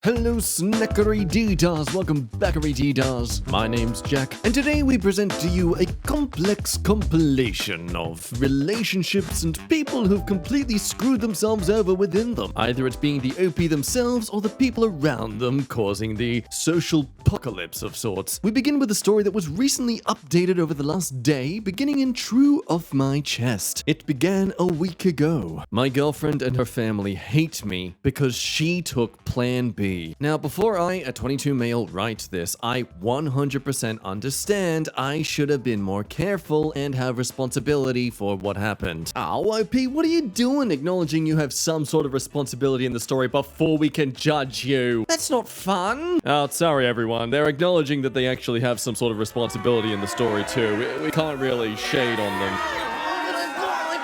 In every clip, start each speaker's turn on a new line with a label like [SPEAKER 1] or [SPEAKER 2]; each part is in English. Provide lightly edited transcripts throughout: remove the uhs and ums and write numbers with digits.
[SPEAKER 1] Hello, Snackery-Dee-Dahs. Welcome Backery-Dee-Dahs. My name's Jack, and today we present to you a complex compilation of relationships and people who've completely screwed themselves over within them. Either it's being the OP themselves or the people around them causing the social apocalypse of sorts. We begin with a story that was recently updated over the last day, beginning in True Off My Chest. It began a week ago. My girlfriend and her family hate me because she took Plan B. Now, before I, a 22 male, write this, I 100% understand I should have been more careful and have responsibility for what happened. Oh, OP, what are you doing acknowledging you have some sort of responsibility in the story before we can judge you? That's not fun. Oh, sorry everyone. They're acknowledging that they actually have some sort of responsibility in the story too. We can't really shade on them.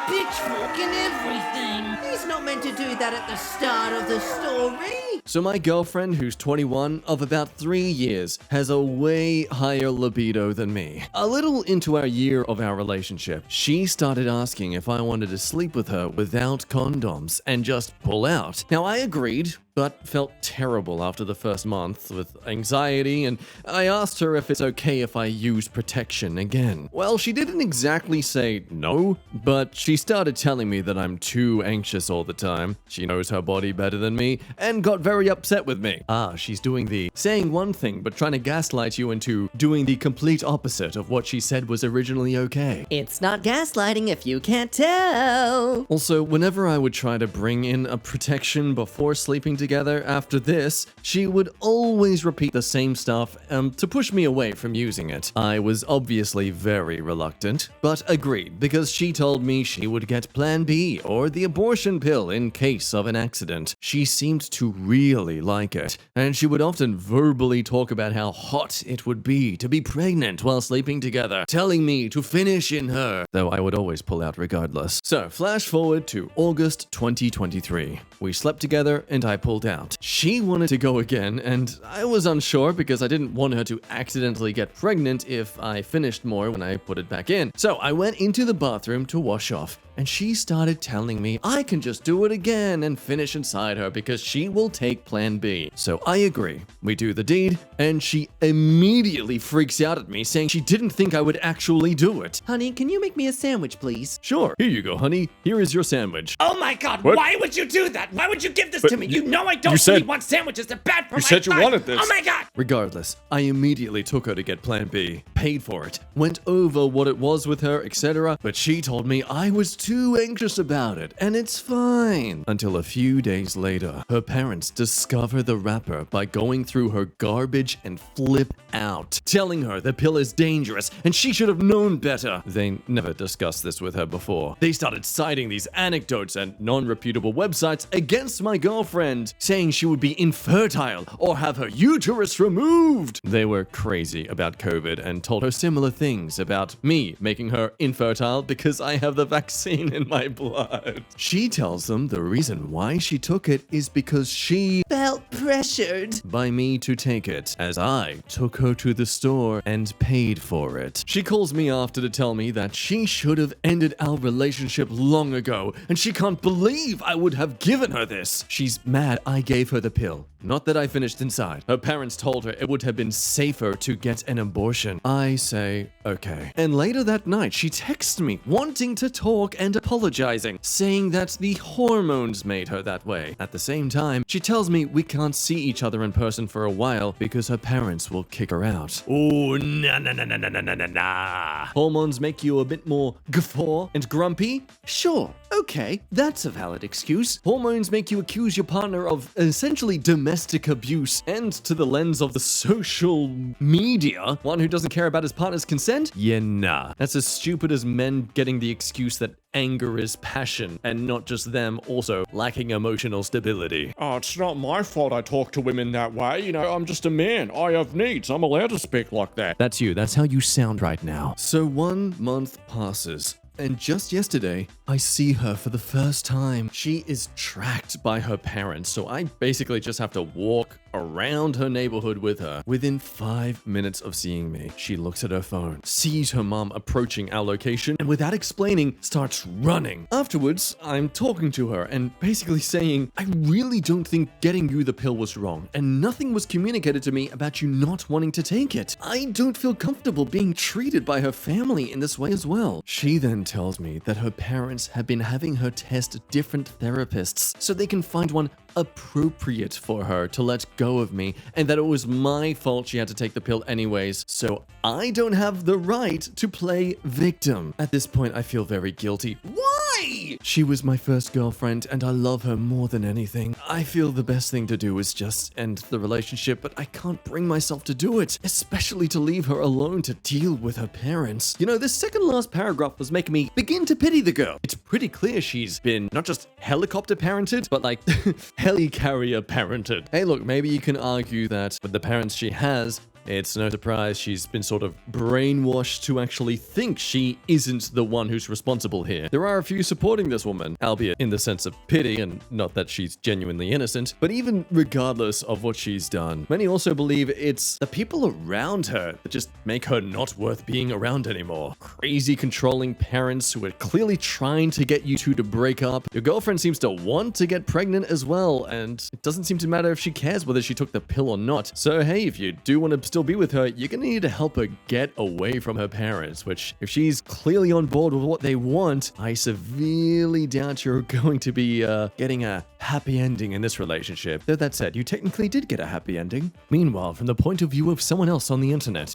[SPEAKER 2] Pitchfork and everything. He's not meant to do that at the start of the story.
[SPEAKER 1] So my girlfriend, who's 21, of about 3 years, has a way higher libido than me. A little into our year of our relationship, she started asking if I wanted to sleep with her without condoms and just pull out. Now I agreed, but felt terrible after the first month with anxiety, and I asked her if it's okay if I use protection again. Well, she didn't exactly say no, but she started telling me that I'm too anxious all the time. She knows her body better than me, and got very upset with me. She's doing the saying one thing but trying to gaslight you into doing the complete opposite of what she said was originally okay.
[SPEAKER 2] It's not gaslighting if you can't tell.
[SPEAKER 1] Also, whenever I would try to bring in a protection before sleeping together after this, she would always repeat the same stuff to push me away from using it. I was obviously very reluctant, but agreed because she told me she would get Plan B or the abortion pill in case of an accident. She seemed to really like it, and she would often verbally talk about how hot it would be to be pregnant while sleeping together, telling me to finish in her, though I would always pull out regardless. So, flash forward to August 2023. We slept together and I pulled out. She wanted to go again, and I was unsure because I didn't want her to accidentally get pregnant if I finished more when I put it back in. So I went into the bathroom to wash off, and she started telling me I can just do it again and finish inside her because she will take Plan B. So I agree. We do the deed, and she immediately freaks out at me, saying she didn't think I would actually do it.
[SPEAKER 2] Honey, can you make me a sandwich, please?
[SPEAKER 1] Sure. Here you go, honey. Here is your sandwich.
[SPEAKER 3] Oh my god,
[SPEAKER 1] What?
[SPEAKER 3] why would you do that? Why would you give this
[SPEAKER 1] But
[SPEAKER 3] to me?
[SPEAKER 1] you-
[SPEAKER 3] You know I
[SPEAKER 1] you
[SPEAKER 3] don't
[SPEAKER 1] said-
[SPEAKER 3] really want sandwiches. They're bad for my
[SPEAKER 1] said you
[SPEAKER 3] thighs.
[SPEAKER 1] wanted this.
[SPEAKER 3] Oh my god!
[SPEAKER 1] Regardless, I immediately took her to get Plan B, paid for it, went over what it was with her, etc., but she told me I was too anxious about it, and it's fine. Until a few days later, her parents discover the wrapper by going through her garbage and flip out, telling her the pill is dangerous and she should have known better. They never discussed this with her before. They started citing these anecdotes and non-reputable websites against my girlfriend, saying she would be infertile or have her uterus removed. They were crazy about COVID and told her similar things about me making her infertile because I have the vaccine in my blood. She tells them the reason why she took it is because she
[SPEAKER 2] Felt pressured.
[SPEAKER 1] by me to take it, as I took her to the store and paid for it. She calls me after to tell me that she should have ended our relationship long ago, and she can't believe I would have given her this. She's mad I gave her the pill, not that I finished inside. Her parents told her it would have been safer to get an abortion. I say, okay. And later that night, she texts me, wanting to talk and apologizing, saying that the hormones made her that way. At the same time, she tells me we can't see each other in person for a while because her parents will kick her out. Oh, nah. Hormones make you a bit more guffaw and grumpy? Sure, okay, that's a valid excuse. Hormones make you accuse your partner of essentially domestic abuse, and to the lens of the social media, one who doesn't care about his partner's consent? Yeah, nah. That's as stupid as men getting the excuse that anger is passion, and not just them also lacking emotional stability.
[SPEAKER 4] Oh, it's not my fault I talk to women that way. You know, I'm just a man. I have needs. I'm allowed to speak like that.
[SPEAKER 1] That's you. That's how you sound right now. So 1 month passes. And just yesterday, I see her for the first time. She is tracked by her parents, so I basically just have to walk around her neighborhood with her. Within 5 minutes of seeing me, she looks at her phone, sees her mom approaching our location, and without explaining, starts running. Afterwards, I'm talking to her and basically saying, I really don't think getting you the pill was wrong, and nothing was communicated to me about you not wanting to take it. I don't feel comfortable being treated by her family in this way as well. She then tells me that her parents have been having her test different therapists so they can find one appropriate for her to let go of me, and that it was my fault she had to take the pill anyways, so I don't have the right to play victim. At this point, I feel very guilty. Why? She was my first girlfriend, and I love her more than anything. I feel the best thing to do is just end the relationship, but I can't bring myself to do it, especially to leave her alone to deal with her parents. You know, this second last paragraph was making me begin to pity the girl. It's pretty clear she's been not just helicopter parented, but like helicarrier parented. Hey, look, maybe you can argue that with the parents she has, it's no surprise she's been sort of brainwashed to actually think she isn't the one who's responsible here. There are a few supporting this woman, albeit in the sense of pity and not that she's genuinely innocent, but even regardless of what she's done, many also believe it's the people around her that just make her not worth being around anymore. Crazy controlling parents who are clearly trying to get you two to break up. Your girlfriend seems to want to get pregnant as well, and it doesn't seem to matter if she cares whether she took the pill or not. So hey, if you do want to still be with her, you're gonna need to help her get away from her parents, which if she's clearly on board with what they want, I severely doubt you're going to be getting a happy ending in this relationship. Though that said, you technically did get a happy ending. Meanwhile, from the point of view of someone else on the internet.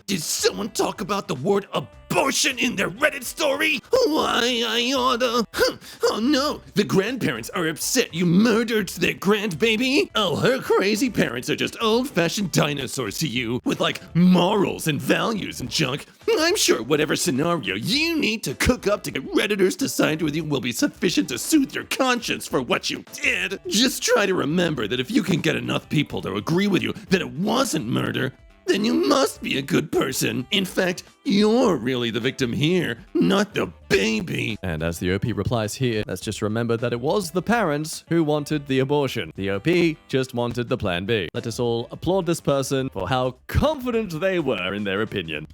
[SPEAKER 5] Did someone talk about the word abortion in their Reddit story? Why, I oughta. Oh no, the grandparents are upset you murdered their grandbaby? Oh, her crazy parents are just old-fashioned dinosaurs to you, with like morals and values and junk. I'm sure whatever scenario you need to cook up to get Redditors to side with you will be sufficient to soothe your conscience for what you did. Just try to remember that if you can get enough people to agree with you that it wasn't murder, then you must be a good person. In fact, you're really the victim here, not the baby.
[SPEAKER 1] And as the OP replies here, let's just remember that it was the parents who wanted the abortion. The OP just wanted the plan B. Let us all applaud this person for how confident they were in their opinion.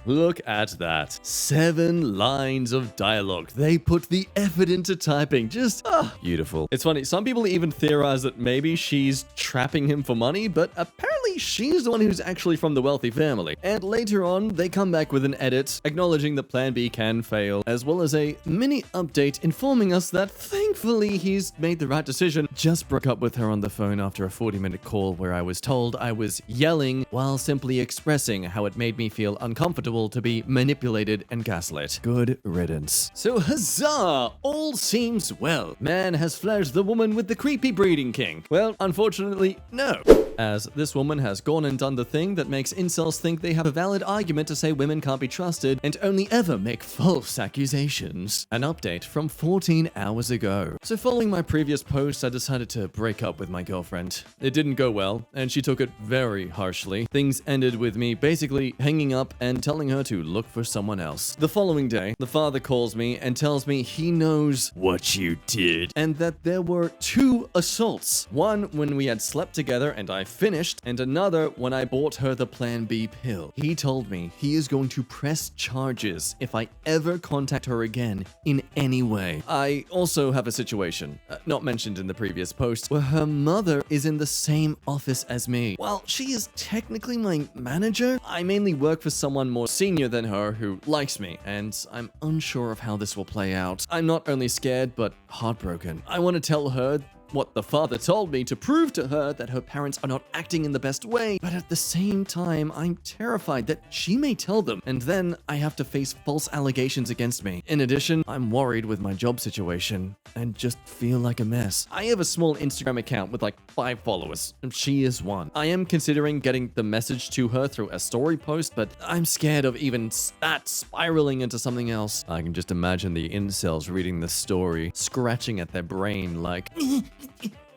[SPEAKER 1] Look at that. 7 lines of dialogue. They put the effort into typing. Just, beautiful. It's funny, some people even theorize that maybe she's trapping him for money, but apparently she's the one who's actually from the wealthy family. And later on, they come back with an edit acknowledging that Plan B can fail, as well as a mini update informing us that thankfully he's made the right decision. Just broke up with her on the phone after a 40-minute call where I was told I was yelling while simply expressing how it made me feel uncomfortable to be manipulated and gaslit. Good riddance. So huzzah! All seems well. Man has fledged the woman with the creepy breeding king. Well, unfortunately, no. As this woman has gone and done the thing that makes incels think they have a valid argument to say women can't be trusted and only ever make false accusations. An update from 14 hours ago. So following my previous post, I decided to break up with my girlfriend. It didn't go well, and she took it very harshly. Things ended with me basically hanging up and telling her to look for someone else. The following day, the father calls me and tells me he knows what you did, and that there were 2 assaults. One when we had slept together and I finished, and another when I bought her the Plan B pill. He told me he is going to press charges if I ever contact her again in any way. I also have a situation, not mentioned in the previous post, where her mother is in the same office as me. While she is technically my manager, I mainly work for someone more senior than her who likes me, and I'm unsure of how this will play out. I'm not only scared, but heartbroken. I want to tell her what the father told me to prove to her that her parents are not acting in the best way, but at the same time, I'm terrified that she may tell them, and then I have to face false allegations against me. In addition, I'm worried with my job situation and just feel like a mess. I have a small Instagram account with like 5 followers, and she is one. I am considering getting the message to her through a story post, but I'm scared of even that spiraling into something else. I can just imagine the incels reading the story, scratching at their brain like,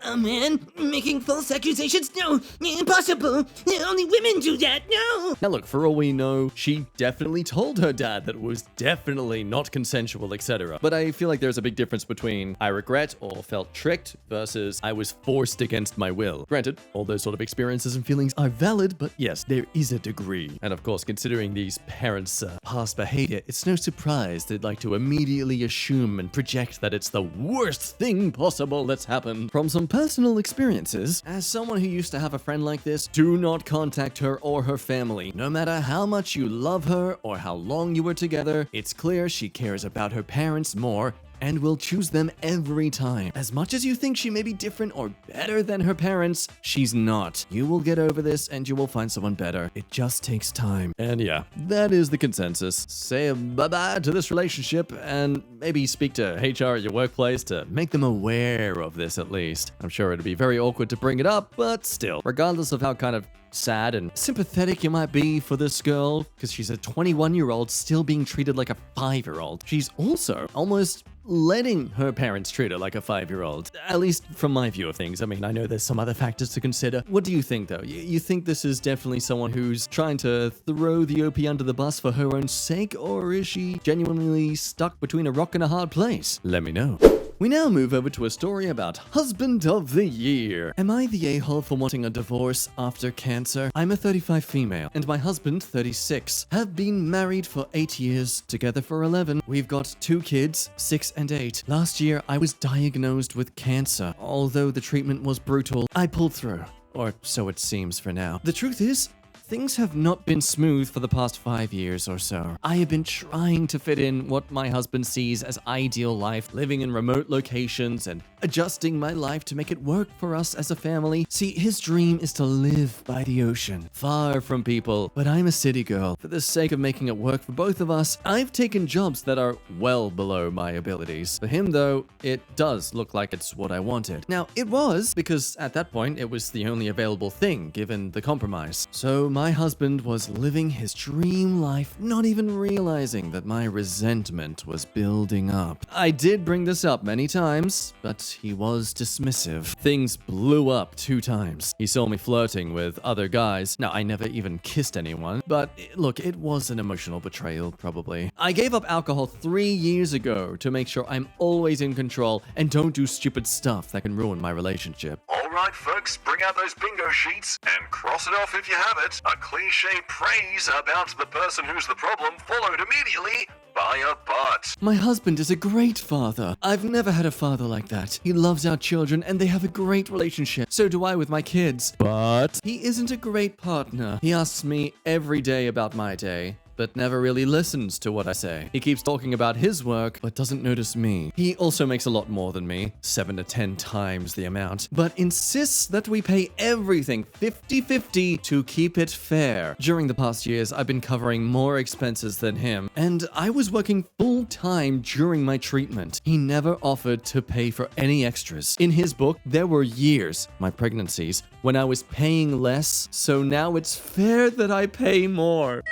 [SPEAKER 2] A man making false accusations? No, impossible. Only women do that. No.
[SPEAKER 1] Now look, for all we know, she definitely told her dad that it was definitely not consensual, etc. But I feel like there's a big difference between I regret or felt tricked versus I was forced against my will. Granted, all those sort of experiences and feelings are valid, but yes, there is a degree. And of course, considering these parents' past behavior, it's no surprise they'd like to immediately assume and project that it's the worst thing possible that's happened. From some personal experiences, as someone who used to have a friend like this, do not contact her or her family. No matter how much you love her or how long you were together, it's clear she cares about her parents more and will choose them every time. As much as you think she may be different or better than her parents, she's not. You will get over this and you will find someone better. It just takes time. And yeah, that is the consensus. Say bye-bye to this relationship and maybe speak to HR at your workplace to make them aware of this at least. I'm sure it'd be very awkward to bring it up, but still, regardless of how kind of sad and sympathetic you might be for this girl, because she's a 21-year-old still being treated like a 5-year-old. She's also almost letting her parents treat her like a 5-year-old. At least from my view of things. I mean, I know there's some other factors to consider. What do you think, though? You think this is definitely someone who's trying to throw the OP under the bus for her own sake, or is she genuinely stuck between a rock and a hard place? Let me know. We now move over to a story about Husband of the Year. Am I the a-hole for wanting a divorce after cancer? I'm a 35 female, and my husband, 36, have been married for 8 years, together for 11. We've got 2 kids, 6 and 8. Last year, I was diagnosed with cancer. Although the treatment was brutal, I pulled through. Or so it seems for now. The truth is, things have not been smooth for the past 5 years or so. I have been trying to fit in what my husband sees as ideal life, living in remote locations and adjusting my life to make it work for us as a family. See, his dream is to live by the ocean, far from people, but I'm a city girl. For the sake of making it work for both of us, I've taken jobs that are well below my abilities. For him, though, it does look like it's what I wanted. Now, it was, because at that point, it was the only available thing, given the compromise. So my husband was living his dream life, not even realizing that my resentment was building up. I did bring this up many times, but he was dismissive. Things blew up 2 times. He saw me flirting with other guys. Now, I never even kissed anyone, but look, it was an emotional betrayal, probably. I gave up alcohol 3 years ago to make sure I'm always in control and don't do stupid stuff that can ruin my relationship.
[SPEAKER 6] All right, folks, bring out those bingo sheets and cross it off if you have it. A cliche praise about the person who's the problem, followed immediately by a but.
[SPEAKER 1] My husband is a great father. I've never had a father like that. He loves our children and they have a great relationship. So do I with my kids. But he isn't a great partner. He asks me every day about my day, but never really listens to what I say. He keeps talking about his work, but doesn't notice me. He also makes a lot more than me, 7 to 10 times the amount, but insists that we pay everything 50-50 to keep it fair. During the past years, I've been covering more expenses than him, and I was working full-time during my treatment. He never offered to pay for any extras. In his book, there were years, my pregnancies, when I was paying less, so now it's fair that I pay more.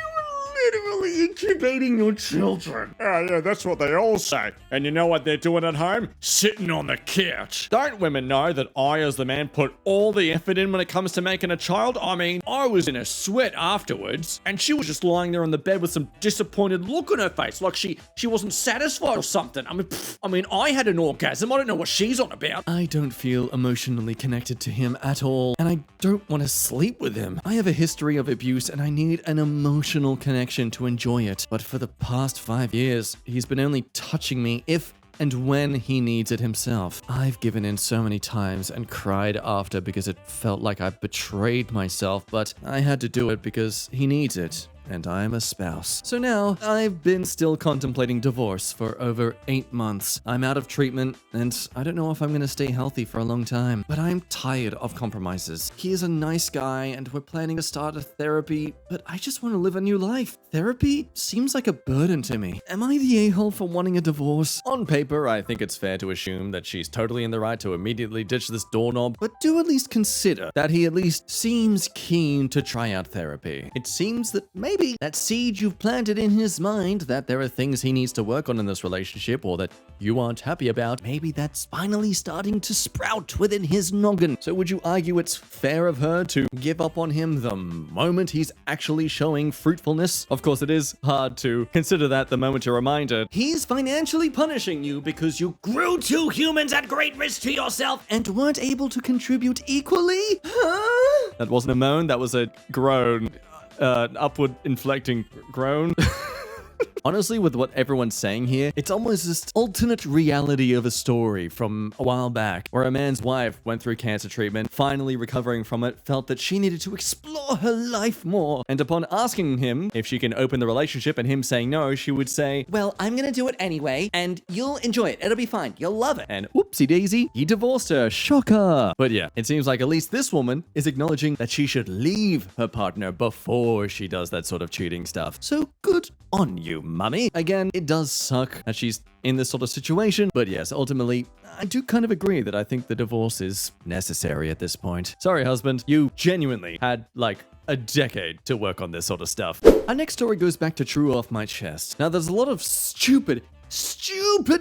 [SPEAKER 4] Literally incubating your children. Yeah, that's what they all say. And you know what they're doing at home? Sitting on the couch. Don't women know that I, as the man, put all the effort in when it comes to making a child? I mean, I was in a sweat afterwards, and she was just lying there on the bed with some disappointed look on her face, like she wasn't satisfied or something. I mean, I had an orgasm. I don't know what she's on about.
[SPEAKER 1] I don't feel emotionally connected to him at all, and I don't want to sleep with him. I have a history of abuse, and I need an emotional connection to enjoy it. But for the past 5 years, he's been only touching me if and when he needs it himself. I've given in so many times and cried after because it felt like I betrayed myself, but I had to do it because he needs it. And I'm a spouse. So now, I've been still contemplating divorce for over 8 months. I'm out of treatment, and I don't know if I'm gonna stay healthy for a long time. But I'm tired of compromises. He is a nice guy, and we're planning to start a therapy, but I just want to live a new life. Therapy seems like a burden to me. Am I the a-hole for wanting a divorce? On paper, I think it's fair to assume that she's totally in the right to immediately ditch this doorknob, but do at least consider that he at least seems keen to try out therapy. It seems that maybe maybe that seed you've planted in his mind that there are things he needs to work on in this relationship or that you aren't happy about, maybe that's finally starting to sprout within his noggin. So would you argue it's fair of her to give up on him the moment he's actually showing fruitfulness? Of course, it is hard to consider that the moment you're reminded he's financially punishing you because you
[SPEAKER 2] Grew two humans at great risk to yourself.
[SPEAKER 1] and weren't able to contribute equally? Huh? That wasn't a moan, that was a groan. Upward inflecting groan. Honestly, with what everyone's saying here, it's almost this alternate reality of a story from a while back, where a man's wife went through cancer treatment, finally recovering from it, felt that she needed to explore her life more. And upon asking him if she can open the relationship and him saying no, she would say,
[SPEAKER 2] Well, I'm gonna do it anyway, and you'll enjoy it. It'll be fine. You'll love it.
[SPEAKER 1] and whoopsie daisy, he divorced her. Shocker. But yeah, it seems like at least this woman is acknowledging that she should leave her partner before she does that sort of cheating stuff. So good on you, mummy. Again, it does suck that she's in this sort of situation, but yes, ultimately, I do kind of agree that I think the divorce is necessary at this point. Sorry, husband, you genuinely had like a decade to work on this sort of stuff. Our next story goes back to True Off My Chest. Now, there's a lot of stupid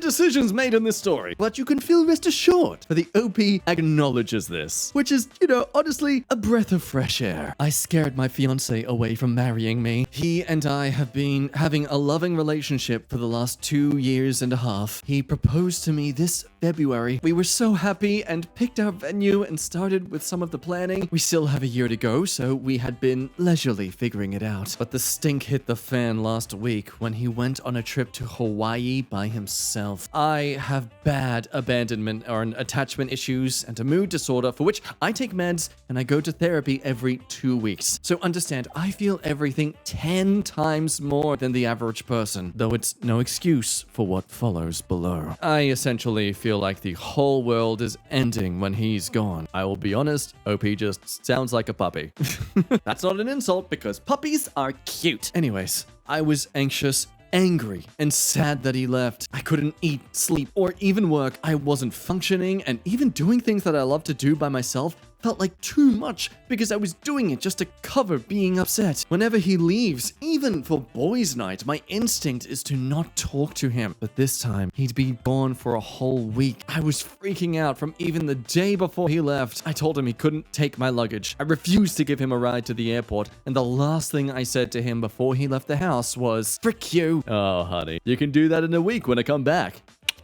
[SPEAKER 1] decisions made in this story, but you can feel rest assured that the OP acknowledges this, which is, honestly, a breath of fresh air. I scared my fiance away from marrying me. He and I have been having a loving relationship for the last 2 years and a half. He proposed to me this February. We were so happy and picked our venue and started with some of the planning. We still have a year to go, so we had been leisurely figuring it out. But the stink hit the fan last week when he went on a trip to Hawaii by himself. I have bad abandonment or attachment issues and a mood disorder for which I take meds and I go to therapy every 2 weeks. So understand, I feel everything 10 times more than the average person, though it's no excuse for what follows below. I essentially feel like the whole world is ending when he's gone. I will be honest, OP just sounds like a puppy. That's not an insult because puppies are cute. Anyways, I was anxious, angry, and sad that he left. I couldn't eat, sleep, or even work. I wasn't functioning, and even doing things that I love to do by myself felt like too much because I was doing it just to cover being upset. Whenever he leaves, even for boys' night, my instinct is to not talk to him. But this time, he'd be gone for a whole week. I was freaking out from even the day before he left. I told him he couldn't take my luggage. I refused to give him a ride to the airport, and the last thing I said to him before he left the house was, "Frick you." Oh, honey, you can do that in a week when I come back.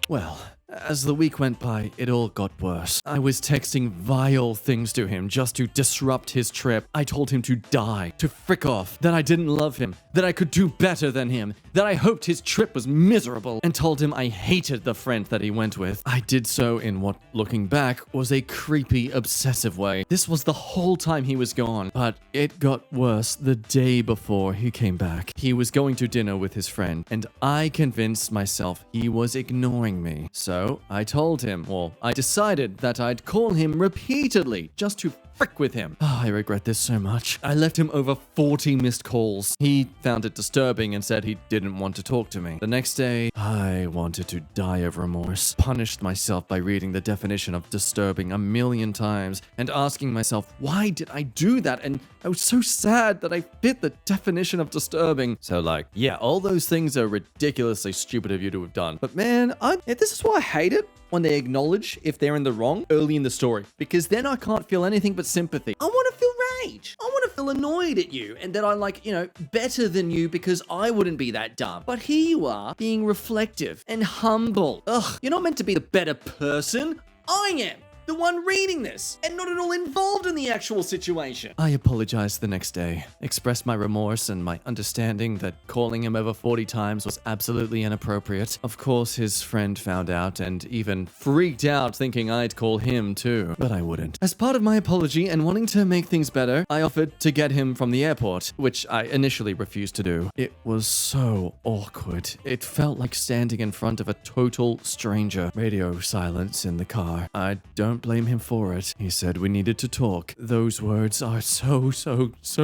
[SPEAKER 1] Well, as the week went by, it all got worse. I was texting vile things to him just to disrupt his trip. I told him to die, to frick off, that I didn't love him, that I could do better than him, that I hoped his trip was miserable, and told him I hated the friend that he went with. I did so in what, looking back, was a creepy, obsessive way. This was the whole time he was gone, but it got worse the day before he came back. He was going to dinner with his friend, and I convinced myself he was ignoring me. So I told him, well, I decided that I'd call him repeatedly just to frick with him. Oh, I regret this so much. I left him over 40 missed calls. He found it disturbing and said he didn't want to talk to me. The next day, I wanted to die of remorse. Punished myself by reading the definition of disturbing a million times and asking myself, why did I do that? And I was so sad that I fit the definition of disturbing. So yeah, all those things are ridiculously stupid of you to have done. But man, this is why I hate it. When they acknowledge if they're in the wrong early in the story, because then I can't feel anything but sympathy. I want to feel rage. I want to feel annoyed at you and that I'm better than you because I wouldn't be that dumb. But here you are being reflective and humble. Ugh, you're not meant to be the better person. I am. The one reading this, and not at all involved in the actual situation. I apologized the next day, expressed my remorse and my understanding that calling him over 40 times was absolutely inappropriate. Of course, his friend found out and even freaked out thinking I'd call him too, but I wouldn't. As part of my apology and wanting to make things better, I offered to get him from the airport, which I initially refused to do. It was so awkward. It felt like standing in front of a total stranger. Radio silence in the car. I don't blame him for it. He said we needed to talk. Those words are so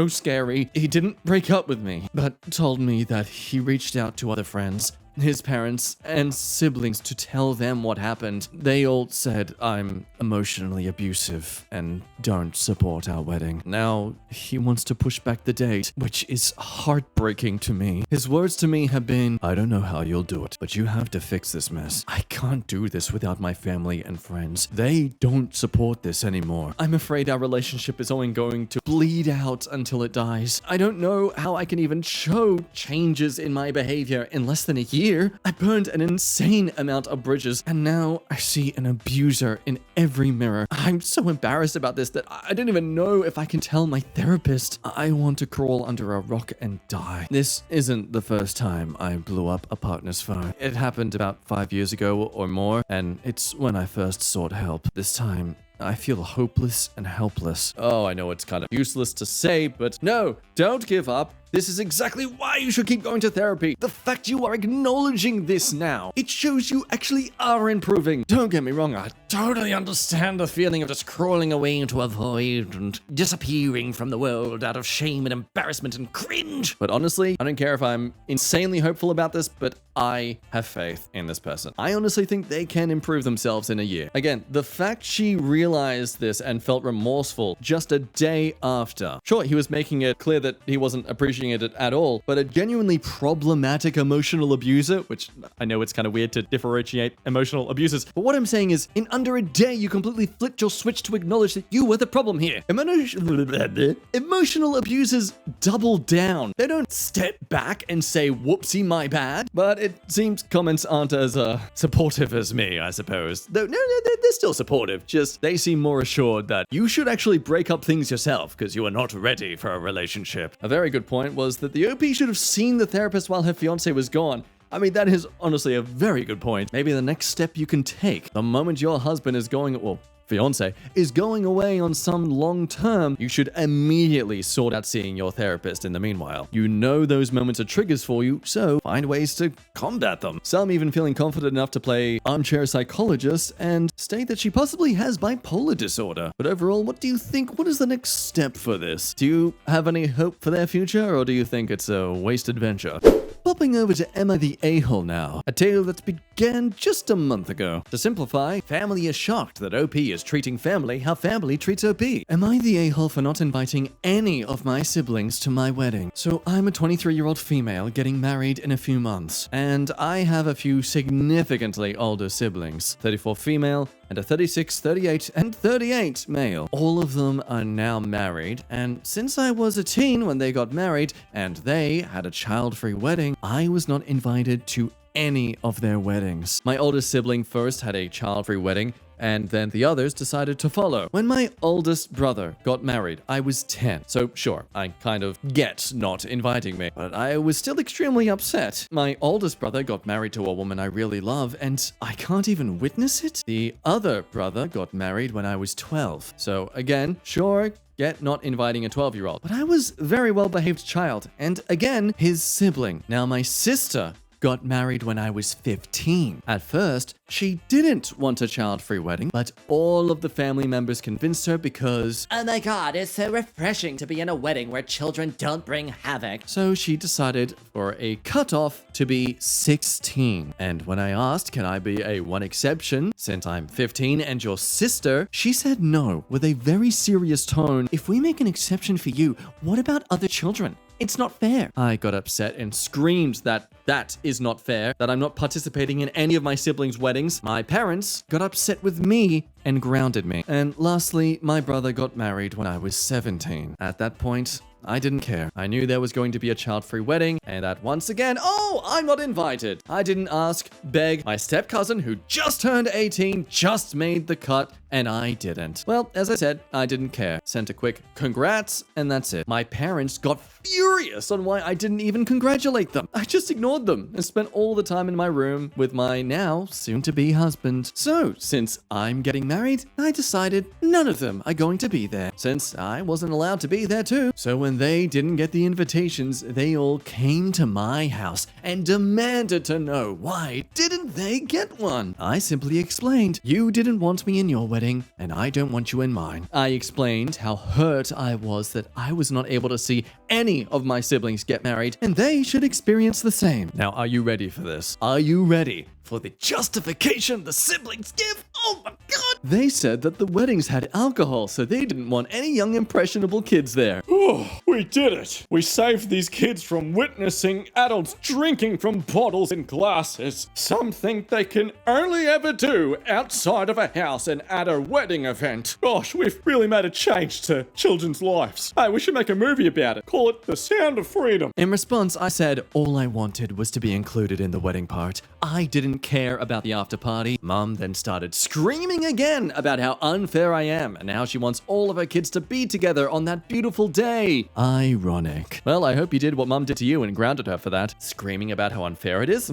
[SPEAKER 1] scary. He didn't break up with me, but told me that he reached out to other friends his parents and siblings to tell them what happened. They all said I'm emotionally abusive and don't support our wedding. Now he wants to push back the date, which is heartbreaking to me. His words to me have been, I don't know how you'll do it, but you have to fix this mess. I can't do this without my family and friends. They don't support this anymore. I'm afraid our relationship is only going to bleed out until it dies. I don't know how I can even show changes in my behavior in less than a year. I burned an insane amount of bridges, and now I see an abuser in every mirror. I'm so embarrassed about this that I don't even know if I can tell my therapist. I want to crawl under a rock and die. This isn't the first time I blew up a partner's phone. It happened about 5 years ago or more, and it's when I first sought help. This time, I feel hopeless and helpless. Oh, I know it's kind of useless to say, but no, don't give up. This is exactly why you should keep going to therapy. The fact you are acknowledging this now, it shows you actually are improving. Don't get me wrong, I totally understand the feeling of just crawling away into a void and disappearing from the world out of shame and embarrassment and cringe. But honestly, I don't care if I'm insanely hopeful about this, but I have faith in this person. I honestly think they can improve themselves in a year. Again, the fact she realized this and felt remorseful just a day after. Sure, he was making it clear that he wasn't appreciating it at all, but a genuinely problematic emotional abuser, which I know it's kind of weird to differentiate emotional abusers, but what I'm saying is, in under a day, you completely flipped your switch to acknowledge that you were the problem here. Emotional abusers double down. They don't step back and say, whoopsie, my bad, but it seems comments aren't as supportive as me, I suppose. Though, no, they're still supportive, just they seem more assured that you should actually break up things yourself because you are not ready for a relationship. A very good point was that the OP should have seen the therapist while her fiance was gone. I mean, that is honestly a very good point. Maybe the next step you can take, the moment your husband is going, well, fiance, is going away on some long term, you should immediately sort out seeing your therapist in the meanwhile. You know those moments are triggers for you, so find ways to combat them. Some even feeling confident enough to play armchair psychologist and state that she possibly has bipolar disorder. But overall, what do you think? What is the next step for this? Do you have any hope for their future, or do you think it's a wasted venture? Popping over to Emma the A-hole now, a tale that began just a month ago. To simplify, family is shocked that OP is treating family how family treats OP. Am I the a-hole for not inviting any of my siblings to my wedding? So I'm a 23-year-old female getting married in a few months, and I have a few significantly older siblings, 34 female, and a 36, 38, and 38 male. All of them are now married, and since I was a teen when they got married, and they had a child-free wedding, I was not invited to any of their weddings. My oldest sibling first had a child-free wedding, and then the others decided to follow. When my oldest brother got married, I was 10. So sure, I kind of get not inviting me, but I was still extremely upset. My oldest brother got married to a woman I really love, and I can't even witness it. The other brother got married when I was 12. So again, sure, get not inviting a 12-year-old. But I was a very well-behaved child, and again, his sibling. Now my sister got married when I was 15. At first, she didn't want a child-free wedding, but all of the family members convinced her because,
[SPEAKER 2] Oh my god, it's so refreshing to be in a wedding where children don't bring havoc.
[SPEAKER 1] so she decided for a cutoff to be 16. And when I asked, can I be a one exception since I'm 15 and your sister, she said no with a very serious tone. If we make an exception for you, what about other children? It's not fair. I got upset and screamed that is not fair, that I'm not participating in any of my siblings' weddings. My parents got upset with me and grounded me. And lastly, my brother got married when I was 17. At that point, I didn't care. I knew there was going to be a child-free wedding, and that once again, oh, I'm not invited. I didn't ask, beg. My step-cousin, who just turned 18, just made the cut, and I didn't. Well, as I said, I didn't care. Sent a quick congrats, and that's it. My parents got furious on why I didn't even congratulate them. I just ignored them and spent all the time in my room with my now soon-to-be husband. So, since I'm getting married married, I decided none of them are going to be there, since I wasn't allowed to be there too. So when they didn't get the invitations, they all came to my house and demanded to know why didn't they get one. I simply explained, you didn't want me in your wedding, and I don't want you in mine. I explained how hurt I was that I was not able to see any of my siblings get married, and they should experience the same. Now, are you ready for this? Are you ready for the justification the siblings give? Oh my god! They said that the weddings had alcohol, so they didn't want any young impressionable kids there.
[SPEAKER 4] Oh, we did it. We saved these kids from witnessing adults drinking from bottles and glasses. Some think they can only ever do outside of a house and at a wedding event. Gosh, we've really made a change to children's lives. Hey, we should make a movie about it. Call it The Sound of Freedom.
[SPEAKER 1] In response, I said all I wanted was to be included in the wedding part. I didn't care about the after party. Mom then started screaming again about how unfair I am and how she wants all of her kids to be together on that beautiful day. Ironic. Well, I hope you did what Mom did to you and grounded her for that. Screaming about how unfair it is?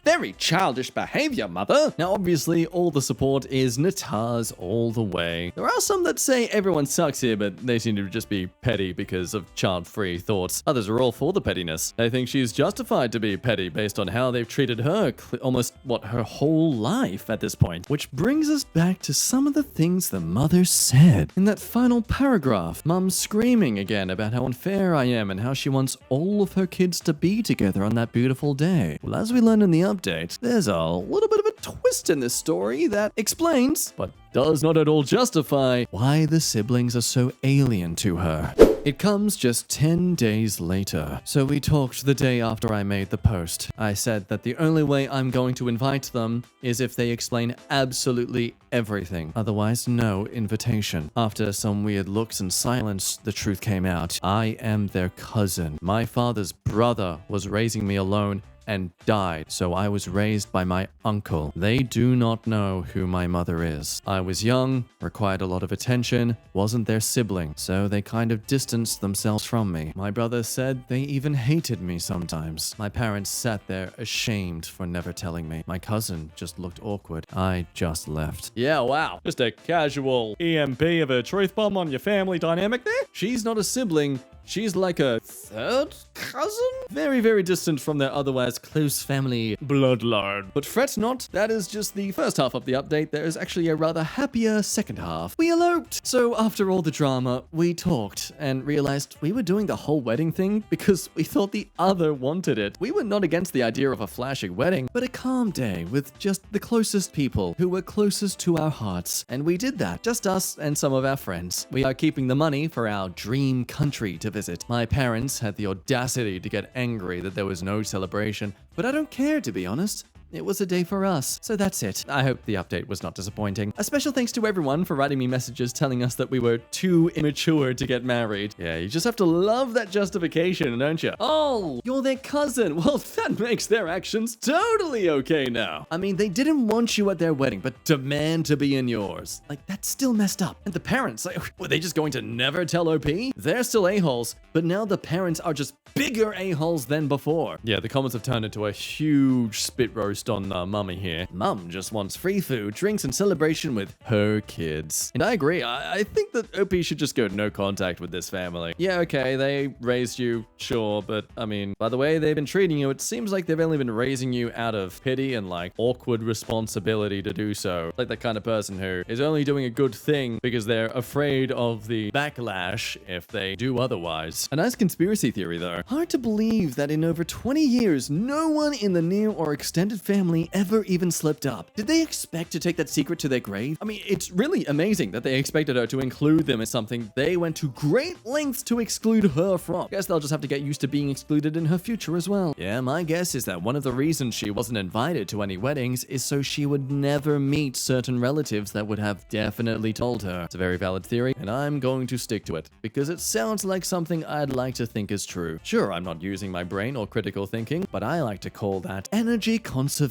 [SPEAKER 1] Very childish behavior, mother. Now, obviously, all the support is Nataz all the way. There are some that say everyone sucks here, but they seem to just be petty because of child-free thoughts. Others are all for the pettiness. They think she's justified to be petty based on how they've treated her almost, her whole life at this point. Which brings us back to some of the things the mother said. In that final paragraph, Mum's screaming again about how unfair I am and how she wants all of her kids to be together on that beautiful day. Well, as we learn in the update, there's a little bit of a twist in this story that explains, but does not at all justify, why the siblings are so alien to her. It comes just 10 days later. So we talked the day after I made the post. I said that the only way I'm going to invite them is if they explain absolutely everything. Otherwise, no invitation. After some weird looks and silence, the truth came out. I am their cousin. My father's brother was raising me alone and died, so I was raised by my uncle. They do not know who my mother is. I was young, required a lot of attention, wasn't their sibling, so they kind of distanced themselves from me. My brother said they even hated me sometimes. My parents sat there ashamed for never telling me. My cousin just looked awkward. I just left.
[SPEAKER 4] Yeah, wow. Just a casual EMP of a truth bomb on your family dynamic there?
[SPEAKER 1] She's not a sibling. She's like a third cousin? Very, very distant from their otherwise close family bloodline. But fret not, that is just the first half of the update. There is actually a rather happier second half. We eloped! So after all the drama, we talked and realized we were doing the whole wedding thing because we thought the other wanted it. We were not against the idea of a flashy wedding, but a calm day with just the closest people who were closest to our hearts. And we did that, just us and some of our friends. We are keeping the money for our dream country to visit. My parents had the audacity to get angry that there was no celebration, but I don't care, to be honest. It was a day for us. So that's it. I hope the update was not disappointing. A special thanks to everyone for writing me messages telling us that we were too immature to get married. Yeah, you just have to love that justification, don't you? Oh, you're their cousin. Well, that makes their actions totally okay now. I mean, they didn't want you at their wedding, but demand to be in yours. Like, that's still messed up. And the parents, were they just going to never tell OP? They're still a-holes, but now the parents are just bigger a-holes than before. Yeah, the comments have turned into a huge spit roast on Mummy here. Mum just wants free food, drinks, and celebration with her kids. And I agree. I think that OP should just go no contact with this family. Yeah, okay, they raised you, sure, but I mean, by the way they've been treating you, it seems like they've only been raising you out of pity and like awkward responsibility to do so. Like that kind of person who is only doing a good thing because they're afraid of the backlash if they do otherwise. A nice conspiracy theory though. Hard to believe that in over 20 years, no one in the near or extended family ever even slipped up. Did they expect to take that secret to their grave? I mean, it's really amazing that they expected her to include them in something they went to great lengths to exclude her from. Guess they'll just have to get used to being excluded in her future as well. Yeah, my guess is that one of the reasons she wasn't invited to any weddings is so she would never meet certain relatives that would have definitely told her. It's a very valid theory, and I'm going to stick to it, because it sounds like something I'd like to think is true. Sure, I'm not using my brain or critical thinking, but I like to call that energy conservation.